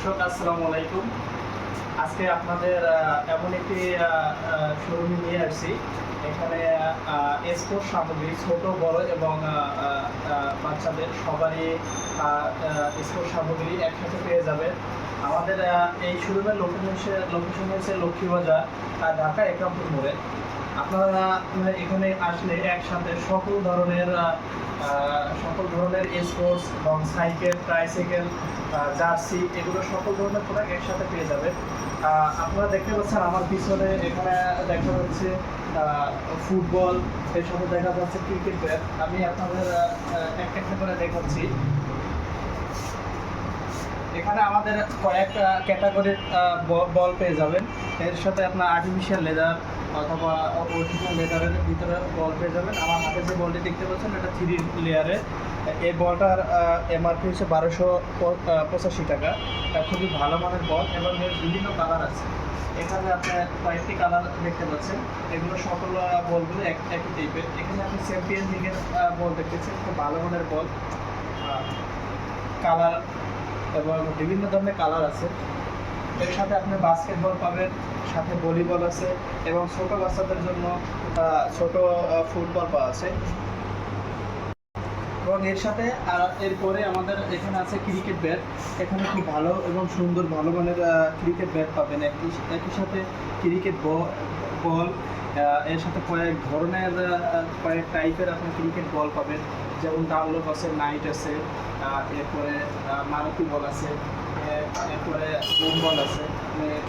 দর্শক আসসালামু আলাইকুম। আজকে আপনাদের এমন একটি শোরুমে নিয়ে আসছি। এখানে স্পোর্টস সামগ্রী ছোট বড় এবং বাচ্চাদের সবারই স্পোর্টস সামগ্রী একসাথে পেয়ে যাবেন। আমাদের এই শোরুমের লোকেশন হচ্ছে লক্ষ্মীবাজার, ঢাকা একাত্তর মোড়ে। আপনারা এখানে আসলে একসাথে সকল ধরনের স্পোর্টস এবং সাইকেল, ট্রাইসাইকেল, জার্সি, এগুলো সকল ধরনের প্রোডাক্ট একসাথে পেয়ে যাবেন। আপনারা দেখতে পাচ্ছেন আমার পিছনে এখানে দেখা যাচ্ছে ফুটবল, এর সাথে দেখা যাচ্ছে ক্রিকেট ব্যাট। আমি আপনাদের একটা একটা করে দেখাচ্ছি। এখানে আমাদের কয়েক ক্যাটাগরির বল পেয়ে যাবেন। এর সাথে আপনার আর্টিফিশিয়াল লেদার অথবা অরিজিনাল লেদারের ভিতরে বল পেয়ে যাবেন। আমার হাতে যে বলটি দেখতে পাচ্ছেন এটা 3 লেয়ারের। এই বলটার এমআরপি হচ্ছে 1285 টাকা। খুবই ভালো মানের বল এবং এর বিভিন্ন কালার আছে। এখানে আপনার কয়েকটি কালার দেখতে পাচ্ছেন। এগুলো সকল বলগুলো একই টাইপের। এখানে আপনি চ্যাম্পিয়ন লিগের বল দেখতেছেন, খুব ভালো মানের বল, কালার এবং বিভিন্ন ধরনের কালার আছে। এর সাথে আপনি বাস্কেটবল পাবেন, সাথে ভলিবল আছে এবং ছোট বাচ্চাদের জন্য ছোট ফুটবল পাওয়া আছে। এবং এর সাথে এরপরে আমাদের এখানে আছে ক্রিকেট ব্যাট। এখানে খুব ভালো এবং সুন্দর ভালো মানের ক্রিকেট ব্যাট পাবেন। একই সাথে ক্রিকেট বল, এর সাথে কয়েক ধরনের কয়েক টাইপের আপনি ক্রিকেট বল পাবেন, যেমন ডানলপ আছে, নাইট আছে, এরপরে মারুতি বল আছে, এরপরে বোম বল আছে,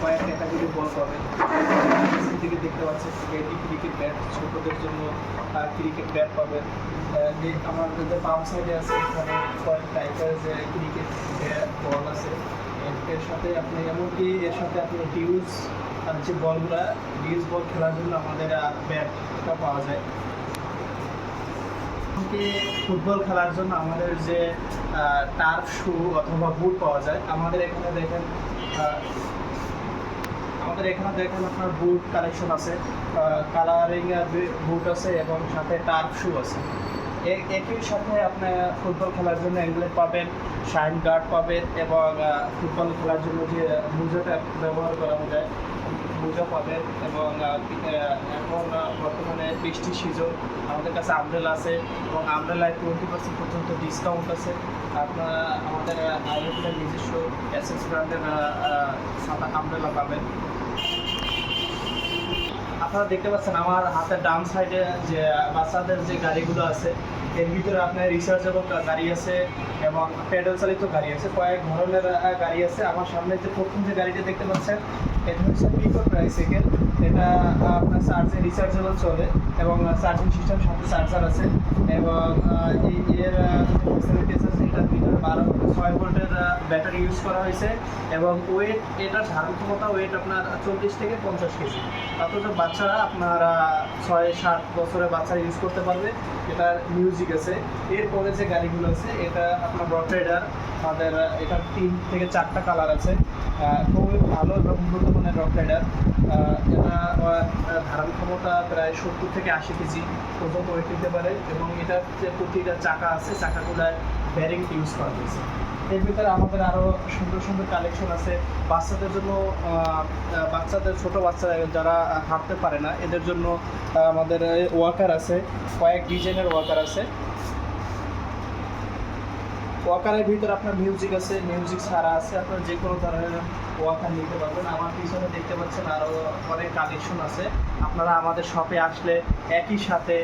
কয়েক ক্যাটাগরি বল পাবেন। দিকে দেখতে পাচ্ছেন ক্রিকেট ব্যাট, ছোটদের জন্য ক্রিকেট ব্যাট পাবেন। আমাদের যে বাম সাইডে আছে এখানে কয়েক টাইপের যে ক্রিকেট বল আছে। এর সাথে আপনি এমনকি এর সাথে আপনি ডিউজ যে বলগুলা, ডিউজ বল খেলার জন্য আমাদের ব্যাটটা পাওয়া যায়। এমনকি ফুটবল খেলার জন্য আমাদের যে টার্ফ শু অথবা বুট পাওয়া যায়। আমাদের এখানে দেখেন আপনার বুট কালেকশন আছে, কালারিং বুট আছে এবং সাথে টার্ফ শু আছে। একই সাথে আপনি ফুটবল খেলার জন্য অ্যাঙ্গলেট পাবেন, শাইন গার্ড পাবেন এবং ফুটবল খেলার জন্য যে মোজাটা ব্যবহার করা যায় মোজা পাবেন। এবং এখন বর্তমানে বৃষ্টির সিজন, আমাদের কাছে আমব্রেলা আছে এবং আমব্রেলায় 20% পর্যন্ত ডিসকাউন্ট আছে। আপনারা আমাদের আইএফএলের নিজস্ব এসএস ব্র্যান্ডের সাদা আমব্রেলা পাবেন। আপনারা দেখতে পাচ্ছেন আমার হাতের ডান সাইডে যে বাচ্চাদের যে গাড়িগুলো আছে, এর ভিতরে আপনার রিচার্জেবল গাড়ি আছে এবং প্যাডেল চালিত গাড়ি আছে, কয়েক ধরনের গাড়ি আছে। আমার সামনে যে প্রথম যে গাড়িটা দেখতে পাচ্ছেন এটা হচ্ছে পিকো ট্রাইসাইকেল। এটা আপনার চার্জে রিচার্জেবল চলে এবং চার্জিং সিস্টেম সাথে চার্জার আছে এবং এর ফ্যাসিলিটিস আছে। এটার ভিতরে 6 ভোল্টের ব্যাটারি ইউজ করা হয়েছে এবং ওয়েট, এটার ধারণ ক্ষমতা ওয়েট আপনার 40 থেকে 50 কেজি। অথচ বাচ্চারা আপনার 6-7 বছরের বাচ্চারা ইউজ করতে পারবে। এটার মিউজিক আছে। এরপরে যে গাড়িগুলো আছে এটা আপনার রক রাইডার, আমাদের এটার 3 থেকে 4টা কালার আছে। খুবই ভালো এবং উন্নত মানের রক রাইডার। এটা ধারণ ক্ষমতা প্রায় 70 থেকে 80 কেজি পর্যন্ত ওয়েট নিতে পারে এবং এটার যে প্রতিটা চাকা আছে চাকাগুলায় ব্যারিং ইউজ করা হয়েছে। এর ভিতরে আমাদের আরও সুন্দর সুন্দর কালেকশন আছে বাচ্চাদের জন্য। ছোট বাচ্চারা যারা হাঁটতে পারে না এদের জন্য আমাদের ওয়াকার আছে, কয়েক ডিজাইনের ওয়াকার আছে। ওয়াকারের ভিতরে আপনার মিউজিক আছে, মিউজিক ছাড়া আছে, আপনার যে কোনো ধরনের ওয়াকার নিতে পারবেন। আমার পিছনে দেখতে পাচ্ছেন আরও অনেক কালেকশন আছে। আপনারা আমাদের শপে আসলে একই সাথে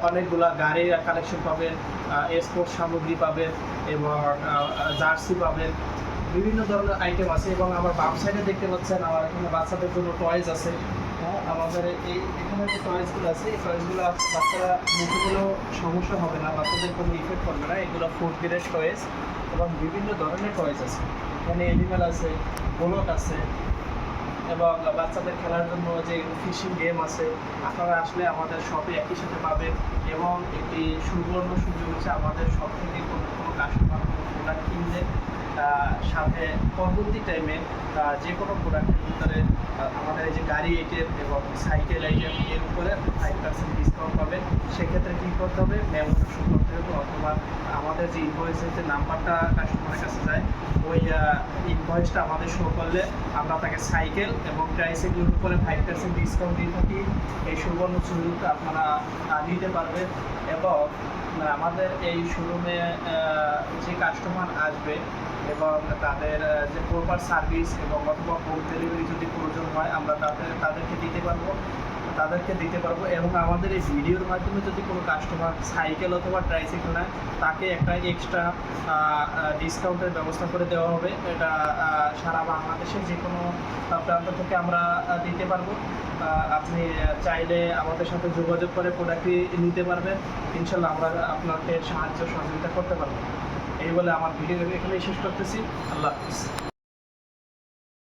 অনেকগুলা গাড়ির কালেকশন পাবেন, স্পোর্টস সামগ্রী পাবেন এবং জার্সি পাবেন, বিভিন্ন ধরনের আইটেম আছে। এবং আমার বাম সাইডে দেখতে পাচ্ছেন আমার এখানে বাচ্চাদের জন্য টয়েস আছে। আমাদের এখানে যে টয়েসগুলো আছে এই টয়েসগুলো বাচ্চারা মুখে কোনো সমস্যা হবে না, বাচ্চাদের কোনো ইফেক্ট করবে না। এগুলো ফুড গ্রেড টয়েস এবং বিভিন্ন ধরনের টয়েস আছে। এখানে এনিম্যাল আছে, গোলক আছে এবং বাচ্চাদের খেলার জন্য যে ফিশিং গেম আছে। আপনারা আসলে আমাদের শপে একই সাথে পাবেন এবং একটি সুবর্ণ সুযোগ হচ্ছে আমাদের শপ থেকে কোনো কাস্টমার কোনো প্রোডাক্ট কিনলে সাথে পরবর্তী টাইমে যে কোনো প্রোডাক্টের ভিতরে আমাদের এই যে গাড়ি আইটেম এবং সাইকেল আইটেম এর উপরে 5% ডিসকাউন্ট পাবেন। সেক্ষেত্রে কী করতে হবে, মেমোটা শো করতে হবে, অথবা আমাদের যে ইনভয়েসের যে নাম্বারটা কাস্টমারের কাছে যায় ওই ইনভয়েসটা আমাদের শো করলে আমরা তাকে সাইকেল এবং ট্রাইসাইকেলের উপরে 5% ডিসকাউন্ট দিয়ে থাকি। এই সুবর্ণ সুযোগটা আপনারা নিতে পারবেন। এবং আমাদের এই শোরুমে যে কাস্টমার আসবে এবং তাদের যে প্রপার সার্ভিস এবং অথবা হোম ডেলিভারি যদি প্রয়োজন হয় আমরা তাদেরকে দিতে পারবো। এবং আমাদের এই ভিডিওর মাধ্যমে যদি কোনো কাস্টমার সাইকেল অথবা ট্রাইসাইকেল নেয় তাকে একটা এক্সট্রা ডিসকাউন্টের ব্যবস্থা করে দেওয়া হবে। এটা সারা বাংলাদেশের যে কোনো প্রান্ত থেকে আমরা দিতে পারবো। আপনি চাইলে আমাদের সাথে যোগাযোগ করে প্রোডাক্টটি নিতে পারবেন। ইনশাল্লাহ আমরা আপনাকে সাহায্য সহযোগিতা করতে পারবো। এই বলে আমার ভিডিও এখানেই শেষ করতেছি। আল্লাহ হাফিজ।